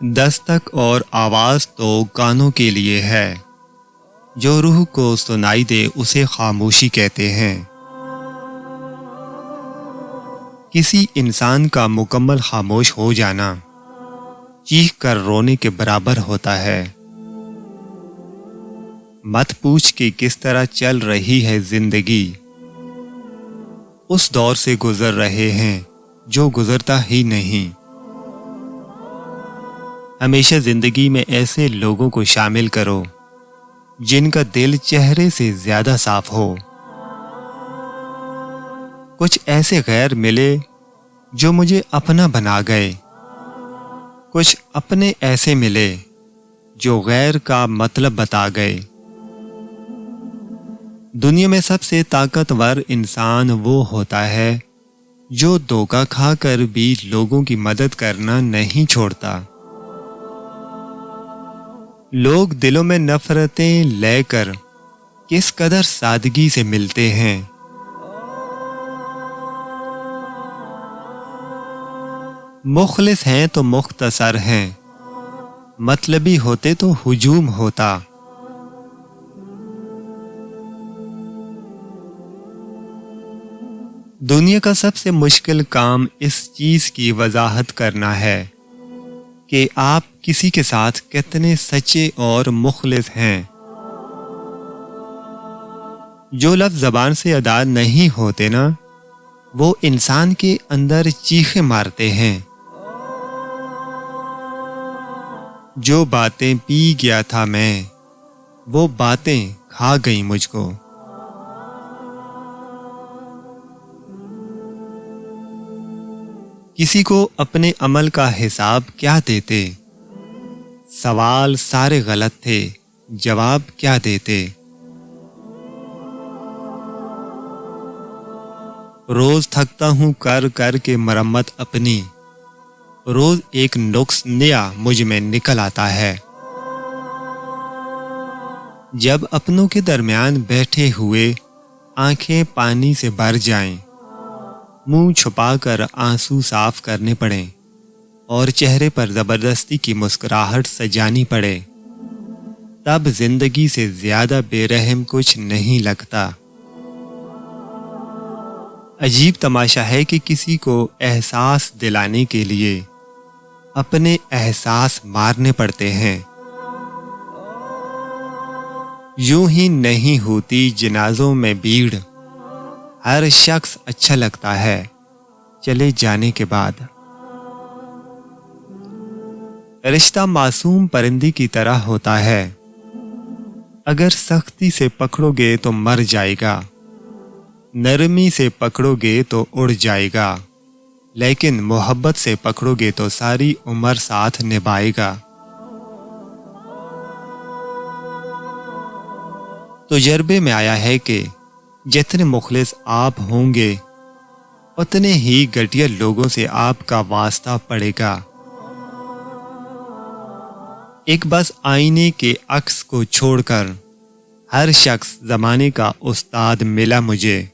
دستک اور آواز تو کانوں کے لیے ہے، جو روح کو سنائی دے اسے خاموشی کہتے ہیں۔ کسی انسان کا مکمل خاموش ہو جانا چیخ کر رونے کے برابر ہوتا ہے۔ مت پوچھ کہ کس طرح چل رہی ہے زندگی، اس دور سے گزر رہے ہیں جو گزرتا ہی نہیں۔ ہمیشہ زندگی میں ایسے لوگوں کو شامل کرو جن کا دل چہرے سے زیادہ صاف ہو۔ کچھ ایسے غیر ملے جو مجھے اپنا بنا گئے، کچھ اپنے ایسے ملے جو غیر کا مطلب بتا گئے۔ دنیا میں سب سے طاقتور انسان وہ ہوتا ہے جو دھوکہ کھا کر بھی لوگوں کی مدد کرنا نہیں چھوڑتا۔ لوگ دلوں میں نفرتیں لے کر کس قدر سادگی سے ملتے ہیں۔ مخلص ہیں تو مختصر ہیں، مطلبی ہوتے تو ہجوم ہوتا۔ دنیا کا سب سے مشکل کام اس چیز کی وضاحت کرنا ہے کہ آپ کسی کے ساتھ کتنے سچے اور مخلص ہیں۔ جو لفظ زبان سے ادا نہیں ہوتے نا، وہ انسان کے اندر چیخیں مارتے ہیں۔ جو باتیں پی گیا تھا میں، وہ باتیں کھا گئیں مجھ کو۔ کسی کو اپنے عمل کا حساب کیا دیتے؟ سوال سارے غلط تھے، جواب کیا دیتے؟ روز تھکتا ہوں کر کر کے مرمت اپنی، روز ایک نقص نیا مجھ میں نکل آتا ہے۔ جب اپنوں کے درمیان بیٹھے ہوئے آنکھیں پانی سے بھر جائیں، منہ چھپا کر آنسو صاف کرنے پڑیں اور چہرے پر زبردستی کی مسکراہٹ سجانی پڑے، تب زندگی سے زیادہ بے رحم کچھ نہیں لگتا۔ عجیب تماشا ہے کہ کسی کو احساس دلانے کے لیے اپنے احساس مارنے پڑتے ہیں۔ یوں ہی نہیں ہوتی جنازوں میں بھیڑ، ہر شخص اچھا لگتا ہے چلے جانے کے بعد۔ رشتہ معصوم پرندے کی طرح ہوتا ہے، اگر سختی سے پکڑو گے تو مر جائے گا، نرمی سے پکڑو گے تو اڑ جائے گا، لیکن محبت سے پکڑو گے تو ساری عمر ساتھ نبھائے گا۔ تجربے میں آیا ہے کہ جتنے مخلص آپ ہوں گے اتنے ہی گھٹیا لوگوں سے آپ کا واسطہ پڑے گا۔ ایک بس آئینے کے عکس کو چھوڑ کر ہر شخص زمانے کا استاد ملا مجھے۔